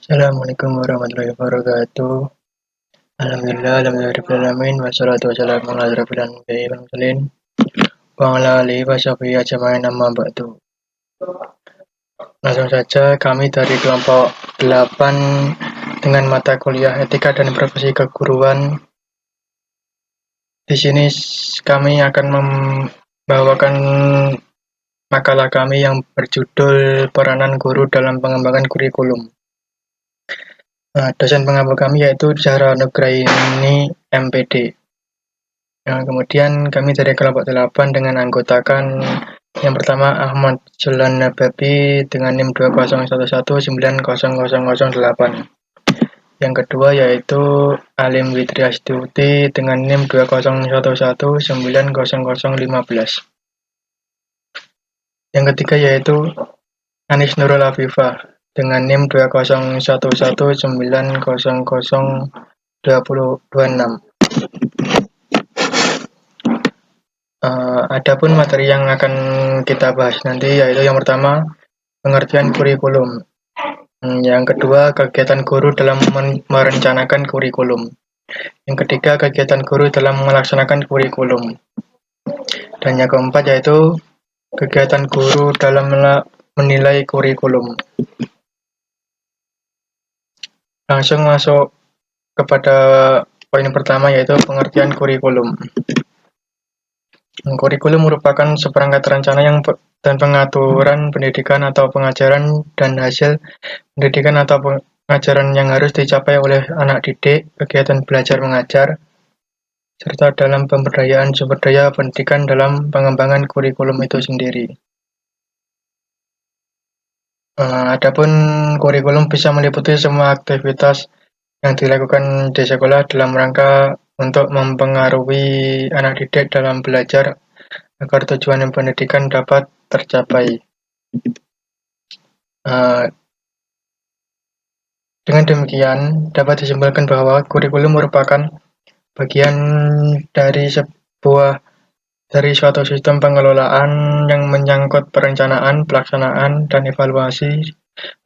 Assalamualaikum warahmatullahi wabarakatuh. Alhamdulillahirrahmanirrahim. Wassalatu wassalamu ala asyrofil anbiya'i wal mursalin wa ala alihi washabihi ajma'in amma ba'du. Langsung saja kami dari kelompok 8 dengan mata kuliah Etika dan Profesi Keguruan. Di sini kami akan membawakan makalah kami yang berjudul Peranan Guru dalam Pengembangan Kurikulum. Dosen pengampu kami yaitu Zahra Nugraini MPD. Kemudian kami dari kelompok 8 dengan anggotakan yang pertama Ahmad Julan Nababi dengan NIM 201190008. Yang kedua yaitu Alim Witri Astuti dengan NIM 201190015. Yang ketiga yaitu Anis Nurul Afifah dengan NIM 20119002026. Adapun materi yang akan kita bahas nanti yaitu yang pertama pengertian kurikulum, yang kedua kegiatan guru dalam merencanakan kurikulum, yang ketiga kegiatan guru dalam melaksanakan kurikulum, dan yang keempat yaitu kegiatan guru dalam menilai kurikulum. Langsung masuk kepada poin pertama yaitu pengertian kurikulum. Kurikulum merupakan seperangkat rencana dan pengaturan pendidikan atau pengajaran dan hasil pendidikan atau pengajaran yang harus dicapai oleh anak didik, kegiatan belajar mengajar, serta dalam pemberdayaan sumber daya pendidikan dalam pengembangan kurikulum itu sendiri. Adapun kurikulum bisa meliputi semua aktivitas yang dilakukan di sekolah dalam rangka untuk mempengaruhi anak didik dalam belajar agar tujuan pendidikan dapat tercapai. Dengan demikian, dapat disimpulkan bahwa kurikulum merupakan bagian dari suatu sistem pengelolaan yang menyangkut perencanaan, pelaksanaan, dan evaluasi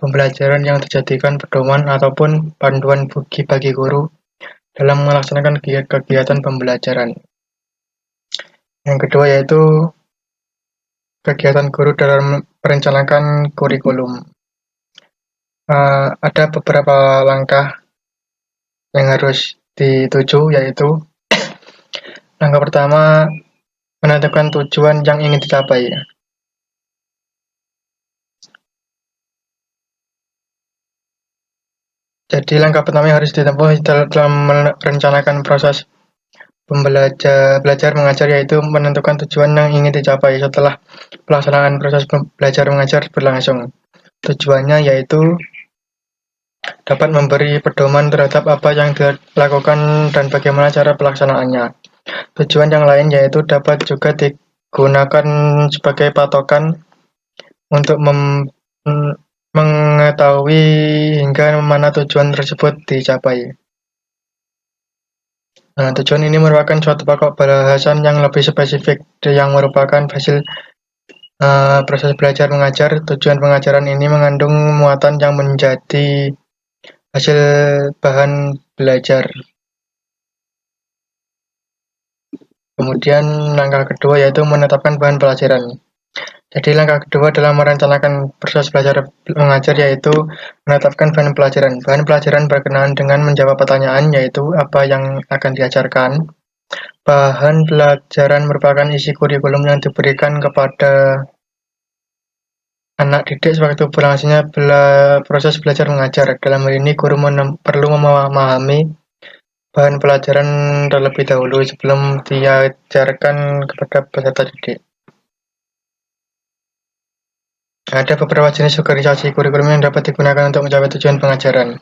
pembelajaran yang dijadikan pedoman ataupun panduan bagi guru dalam melaksanakan kegiatan pembelajaran. Yang kedua yaitu kegiatan guru dalam merencanakan kurikulum. Ada beberapa langkah yang harus dituju, yaitu langkah pertama menentukan tujuan yang ingin dicapai. Jadi langkah pertama yang harus ditempuh dalam merencanakan proses belajar mengajar yaitu menentukan tujuan yang ingin dicapai setelah pelaksanaan proses belajar mengajar berlangsung. Tujuannya yaitu dapat memberi pedoman terhadap apa yang dilakukan dan bagaimana cara pelaksanaannya. Tujuan yang lain yaitu dapat juga digunakan sebagai patokan untuk mengetahui hingga mana tujuan tersebut dicapai. Tujuan ini merupakan suatu pokok bahasan yang lebih spesifik yang merupakan hasil proses belajar mengajar. Tujuan pengajaran ini mengandung muatan yang menjadi hasil bahan belajar. Kemudian langkah kedua yaitu menetapkan bahan pelajaran. Jadi langkah kedua dalam merencanakan proses belajar mengajar yaitu menetapkan bahan pelajaran. Bahan pelajaran berkenaan dengan menjawab pertanyaan yaitu apa yang akan diajarkan. Bahan pelajaran merupakan isi kurikulum yang diberikan kepada anak didik sewaktu berlangsungnya proses belajar mengajar. Dalam hal ini guru perlu memahami bahan pelajaran terlebih dahulu sebelum diajarkan kepada peserta didik. Ada beberapa jenis organisasi kurikulum yang dapat digunakan untuk mencapai tujuan pengajaran.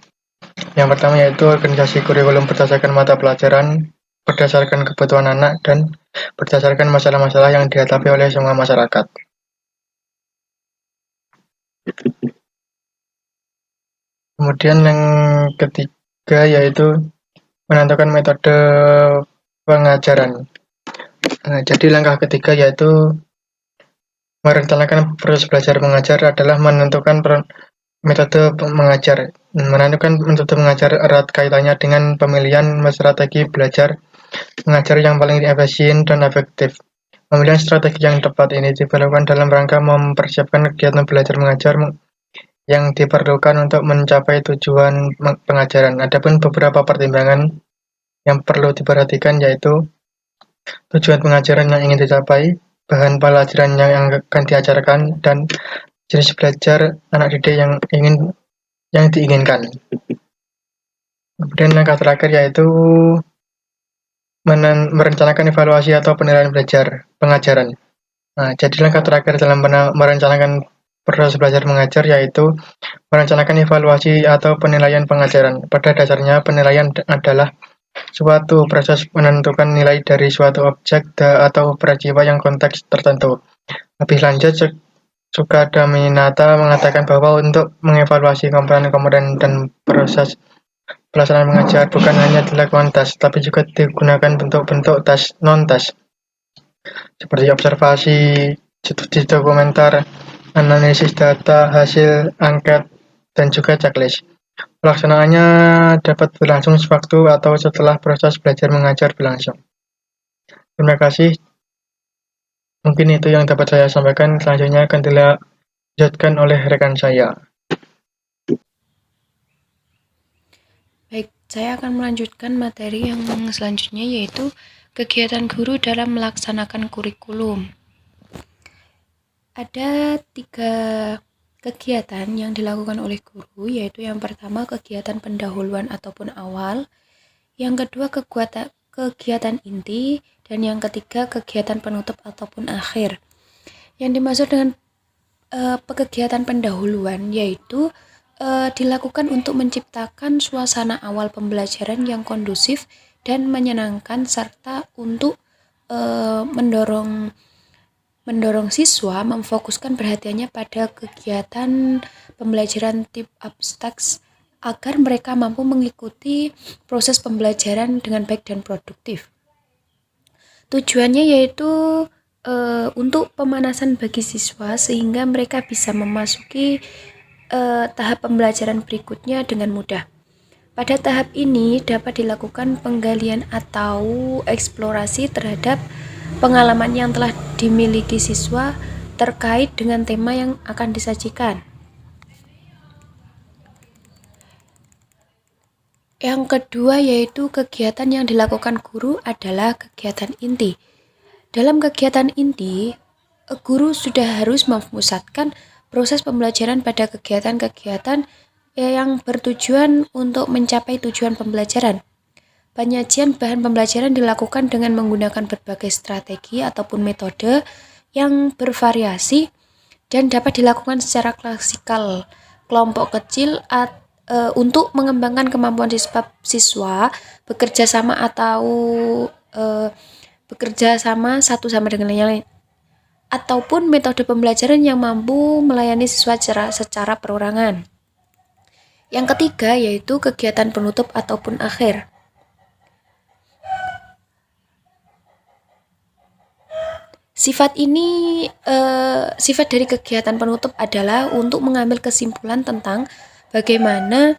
Yang pertama yaitu organisasi kurikulum berdasarkan mata pelajaran, berdasarkan kebutuhan anak, dan berdasarkan masalah-masalah yang dihadapi oleh semua masyarakat. Kemudian yang ketiga yaitu menentukan metode pengajaran. Jadi langkah ketiga yaitu merencanakan proses belajar mengajar adalah menentukan metode mengajar. Menentukan metode mengajar erat kaitannya dengan pemilihan strategi belajar mengajar yang paling efisien dan efektif. Pemilihan strategi yang tepat ini diperlukan dalam rangka mempersiapkan kegiatan belajar mengajar yang diperlukan untuk mencapai tujuan pengajaran. Adapun beberapa pertimbangan yang perlu diperhatikan yaitu tujuan pengajaran yang ingin dicapai, bahan pelajaran yang akan diajarkan, dan jenis belajar anak didik yang diinginkan. Kemudian langkah terakhir yaitu merencanakan evaluasi atau penilaian pengajaran. Nah, jadi langkah terakhir dalam merencanakan proses belajar mengajar yaitu merencanakan evaluasi atau penilaian pengajaran. Pada dasarnya, penilaian adalah suatu proses menentukan nilai dari suatu objek atau peristiwa yang konteks tertentu. Lebih lanjut, Sukadaminata mengatakan bahwa untuk mengevaluasi komponen-komponen dan proses pelaksanaan mengajar bukan hanya dilakukan tes, tapi juga digunakan bentuk-bentuk tes non-tes, seperti observasi, studi dokumenter, analisis data, hasil angket, dan juga checklist. Pelaksanaannya dapat berlangsung sewaktu atau setelah proses belajar mengajar berlangsung. Terima kasih. Mungkin itu yang dapat saya sampaikan. Selanjutnya akan dilanjutkan oleh rekan saya. Baik, saya akan melanjutkan materi yang selanjutnya yaitu kegiatan guru dalam melaksanakan kurikulum. Ada 3 kegiatan yang dilakukan oleh guru, yaitu yang pertama kegiatan pendahuluan ataupun awal, yang kedua kegiatan inti, dan yang ketiga kegiatan penutup ataupun akhir. Yang dimaksud dengan kegiatan pendahuluan yaitu dilakukan untuk menciptakan suasana awal pembelajaran yang kondusif dan menyenangkan serta untuk mendorong siswa memfokuskan perhatiannya pada kegiatan pembelajaran tip abstrak agar mereka mampu mengikuti proses pembelajaran dengan baik dan produktif. Tujuannya yaitu untuk pemanasan bagi siswa sehingga mereka bisa memasuki tahap pembelajaran berikutnya dengan mudah. Pada tahap ini dapat dilakukan penggalian atau eksplorasi terhadap pengalaman yang telah dimiliki siswa terkait dengan tema yang akan disajikan. Yang kedua yaitu kegiatan yang dilakukan guru adalah kegiatan inti. Dalam kegiatan inti, guru sudah harus memusatkan proses pembelajaran pada kegiatan-kegiatan yang bertujuan untuk mencapai tujuan pembelajaran. Penyajian bahan pembelajaran dilakukan dengan menggunakan berbagai strategi ataupun metode yang bervariasi dan dapat dilakukan secara klasikal, kelompok kecil untuk mengembangkan kemampuan siswa bekerja sama atau bekerja sama satu sama dengan yang lain, ataupun metode pembelajaran yang mampu melayani siswa secara perorangan. Yang ketiga yaitu kegiatan penutup ataupun akhir. Sifat dari kegiatan penutup adalah untuk mengambil kesimpulan tentang bagaimana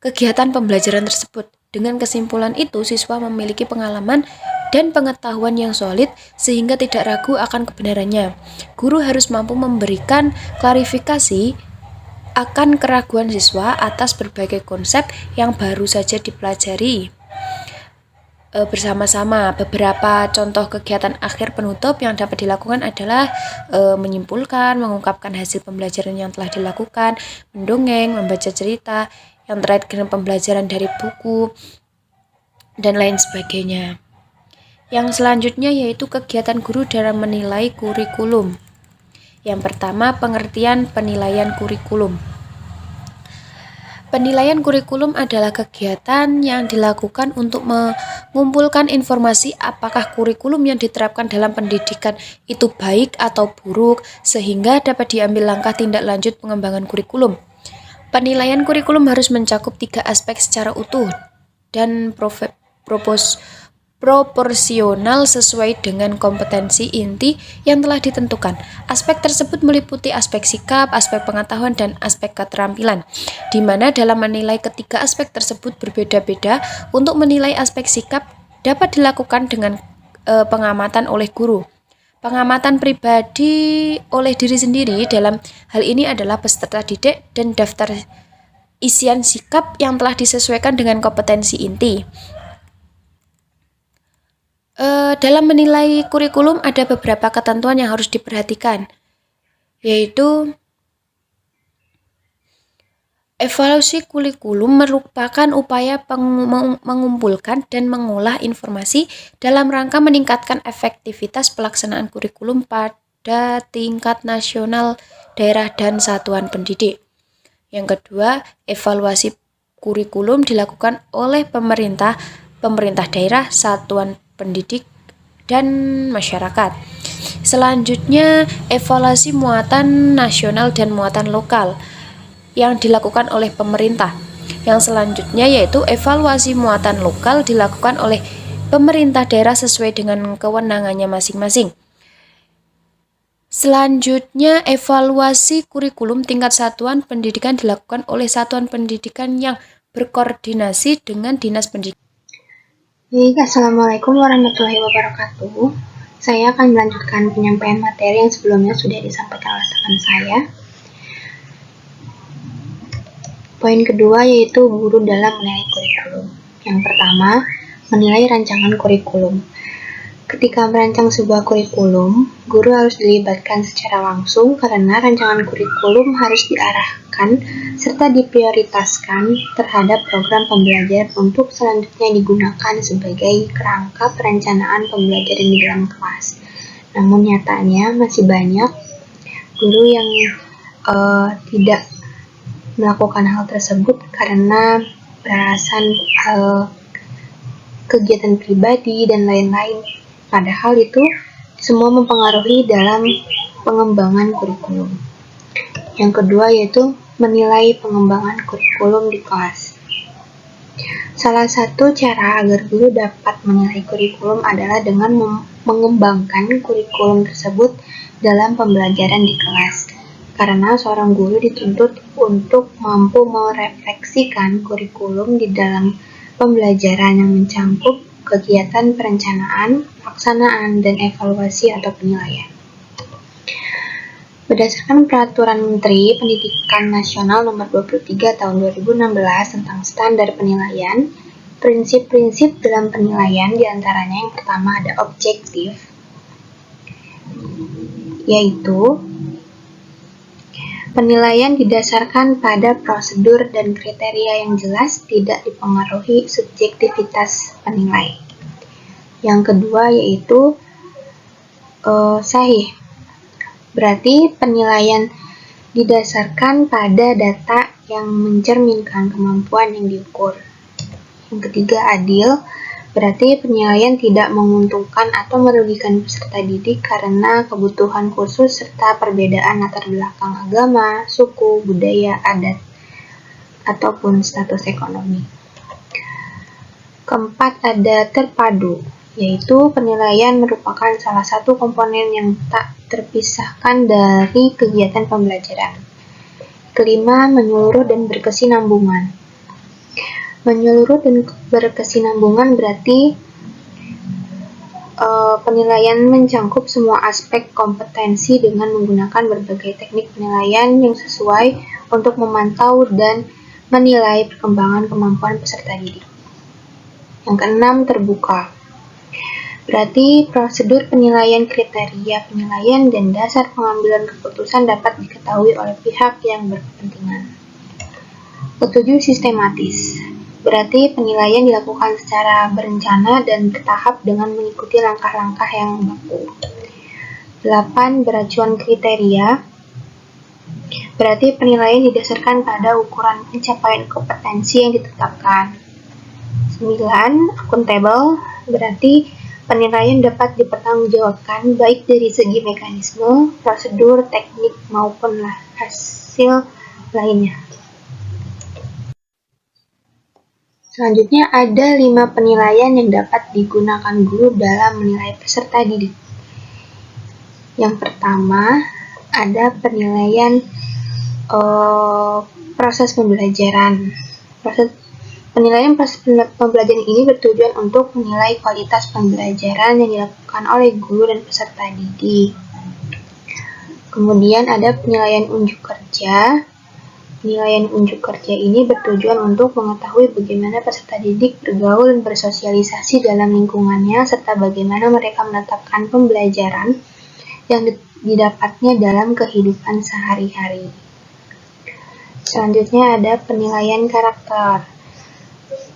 kegiatan pembelajaran tersebut. Dengan kesimpulan itu, siswa memiliki pengalaman dan pengetahuan yang solid sehingga tidak ragu akan kebenarannya. Guru harus mampu memberikan klarifikasi akan keraguan siswa atas berbagai konsep yang baru saja dipelajari bersama-sama. Beberapa contoh kegiatan akhir penutup yang dapat dilakukan adalah menyimpulkan, mengungkapkan hasil pembelajaran yang telah dilakukan, mendongeng, membaca cerita yang terkait dengan pembelajaran dari buku, dan lain sebagainya. Yang selanjutnya yaitu kegiatan guru dalam menilai kurikulum. Yang pertama, pengertian penilaian kurikulum. Penilaian kurikulum adalah kegiatan yang dilakukan untuk mengumpulkan informasi apakah kurikulum yang diterapkan dalam pendidikan itu baik atau buruk sehingga dapat diambil langkah tindak lanjut pengembangan kurikulum. Penilaian kurikulum harus mencakup 3 aspek secara utuh dan proporsional sesuai dengan kompetensi inti yang telah ditentukan. Aspek tersebut meliputi aspek sikap, aspek pengetahuan, dan aspek keterampilan, di mana dalam menilai ketiga aspek tersebut berbeda-beda. Untuk menilai aspek sikap dapat dilakukan dengan pengamatan oleh guru. Pengamatan pribadi oleh diri sendiri dalam hal ini adalah peserta didik dan daftar isian sikap yang telah disesuaikan dengan kompetensi inti. Dalam menilai kurikulum ada beberapa ketentuan yang harus diperhatikan, yaitu evaluasi kurikulum merupakan upaya mengumpulkan dan mengolah informasi dalam rangka meningkatkan efektivitas pelaksanaan kurikulum pada tingkat nasional, daerah, dan satuan pendidik. Yang kedua, evaluasi kurikulum dilakukan oleh pemerintah daerah, satuan pendidik, dan masyarakat. Selanjutnya, evaluasi muatan nasional dan muatan lokal yang dilakukan oleh pemerintah. Yang selanjutnya yaitu evaluasi muatan lokal dilakukan oleh pemerintah daerah sesuai dengan kewenangannya masing-masing. Selanjutnya, evaluasi kurikulum tingkat satuan pendidikan dilakukan oleh satuan pendidikan yang berkoordinasi dengan dinas pendidikan. Baik, Assalamualaikum warahmatullahi wabarakatuh. Saya akan melanjutkan penyampaian materi yang sebelumnya sudah disampaikan oleh teman saya. Poin kedua yaitu guru dalam menilai kurikulum. Yang pertama, menilai rancangan kurikulum. Ketika merancang sebuah kurikulum, guru harus dilibatkan secara langsung karena rancangan kurikulum harus diarahkan serta diprioritaskan terhadap program pembelajaran untuk selanjutnya digunakan sebagai kerangka perencanaan pembelajaran di dalam kelas. Namun nyatanya masih banyak guru yang tidak melakukan hal tersebut karena beralasan kegiatan pribadi dan lain-lain. Padahal itu semua mempengaruhi dalam pengembangan kurikulum. Yang kedua yaitu menilai pengembangan kurikulum di kelas. Salah satu cara agar guru dapat menilai kurikulum adalah dengan mengembangkan kurikulum tersebut dalam pembelajaran di kelas. Karena seorang guru dituntut untuk mampu merefleksikan kurikulum di dalam pembelajaran yang mencakup kegiatan perencanaan, pelaksanaan, dan evaluasi atau penilaian. Berdasarkan Peraturan Menteri Pendidikan Nasional Nomor 23 Tahun 2016 tentang Standar Penilaian, prinsip-prinsip dalam penilaian diantaranya yang pertama ada objektif, yaitu penilaian didasarkan pada prosedur dan kriteria yang jelas, tidak dipengaruhi subjektivitas penilai. Yang kedua yaitu sahih. Berarti penilaian didasarkan pada data yang mencerminkan kemampuan yang diukur. Yang ketiga adil. Berarti penilaian tidak menguntungkan atau merugikan peserta didik karena kebutuhan khusus serta perbedaan latar belakang agama, suku, budaya, adat, ataupun status ekonomi. Keempat ada terpadu, yaitu penilaian merupakan salah satu komponen yang tak terpisahkan dari kegiatan pembelajaran. Kelima, menyeluruh dan berkesinambungan. Menyeluruh dan berkesinambungan berarti penilaian mencakup semua aspek kompetensi dengan menggunakan berbagai teknik penilaian yang sesuai untuk memantau dan menilai perkembangan kemampuan peserta didik. Yang keenam, terbuka. Berarti prosedur penilaian, kriteria penilaian, dan dasar pengambilan keputusan dapat diketahui oleh pihak yang berkepentingan. Ketujuh, sistematis. Berarti penilaian dilakukan secara berencana dan bertahap dengan mengikuti langkah-langkah yang baku. 8. Beracuan kriteria. Berarti penilaian didasarkan pada ukuran pencapaian kompetensi yang ditetapkan. 9. Akuntabel. Berarti penilaian dapat dipertanggungjawabkan baik dari segi mekanisme, prosedur, teknik, maupun hasil lainnya. Selanjutnya ada 5 penilaian yang dapat digunakan guru dalam menilai peserta didik. Yang pertama, ada penilaian proses pembelajaran. Penilaian proses pembelajaran ini bertujuan untuk menilai kualitas pembelajaran yang dilakukan oleh guru dan peserta didik. Kemudian ada penilaian unjuk kerja. Penilaian unjuk kerja ini bertujuan untuk mengetahui bagaimana peserta didik bergaul dan bersosialisasi dalam lingkungannya, serta bagaimana mereka menetapkan pembelajaran yang didapatnya dalam kehidupan sehari-hari. Selanjutnya ada penilaian karakter.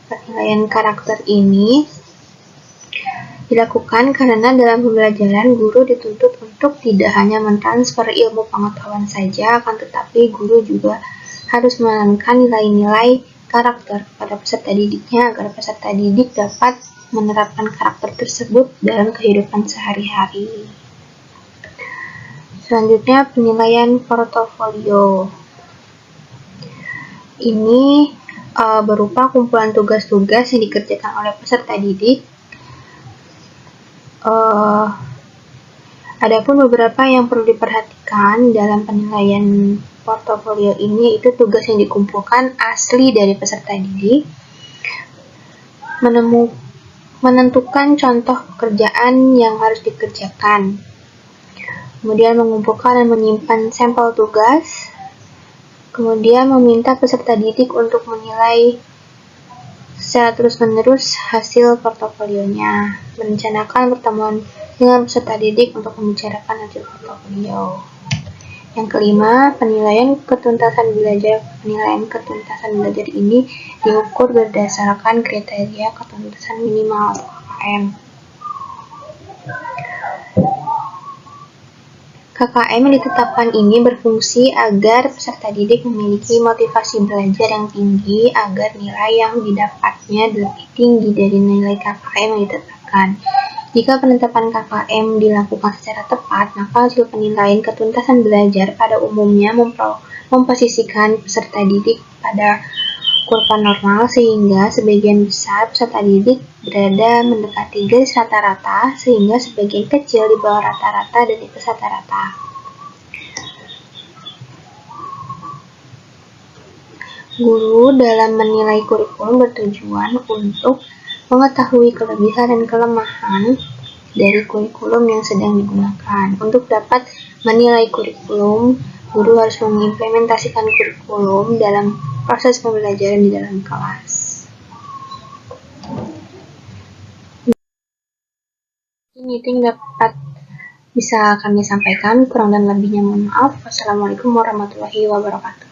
Penilaian karakter ini dilakukan karena dalam pembelajaran guru dituntut untuk tidak hanya mentransfer ilmu pengetahuan saja, akan tetapi guru juga harus menanamkan nilai-nilai karakter kepada peserta didiknya agar peserta didik dapat menerapkan karakter tersebut dalam kehidupan sehari-hari. Selanjutnya penilaian portofolio. Ini berupa kumpulan tugas-tugas yang dikerjakan oleh peserta didik. Adapun beberapa yang perlu diperhatikan dalam penilaian portofolio ini, yaitu tugas yang dikumpulkan asli dari peserta didik, menentukan contoh pekerjaan yang harus dikerjakan, kemudian mengumpulkan dan menyimpan sampel tugas, kemudian meminta peserta didik untuk menilai secara terus-menerus hasil portofolionya, merencanakan pertemuan dengan peserta didik untuk membicarakan hasil portofolio. Yang kelima, penilaian ketuntasan belajar. Penilaian ketuntasan belajar ini diukur berdasarkan kriteria ketuntasan minimal atau KKM. KKM yang ditetapkan ini berfungsi agar peserta didik memiliki motivasi belajar yang tinggi agar nilai yang didapatnya lebih tinggi dari nilai KKM yang ditetapkan. Jika penetapan KKM dilakukan secara tepat, maka hasil penilaian ketuntasan belajar pada umumnya memposisikan peserta didik pada kurva normal, sehingga sebagian besar peserta didik berada mendekati garis rata-rata, sehingga sebagian kecil di bawah rata-rata dan di atas rata-rata. Guru dalam menilai kurikulum bertujuan untuk mengetahui kelebihan dan kelemahan dari kurikulum yang sedang digunakan. Untuk dapat menilai kurikulum, guru harus mengimplementasikan kurikulum dalam proses pembelajaran di dalam kelas. Meeting dapat bisa kami sampaikan, kurang dan lebihnya mohon maaf. Wassalamualaikum warahmatullahi wabarakatuh.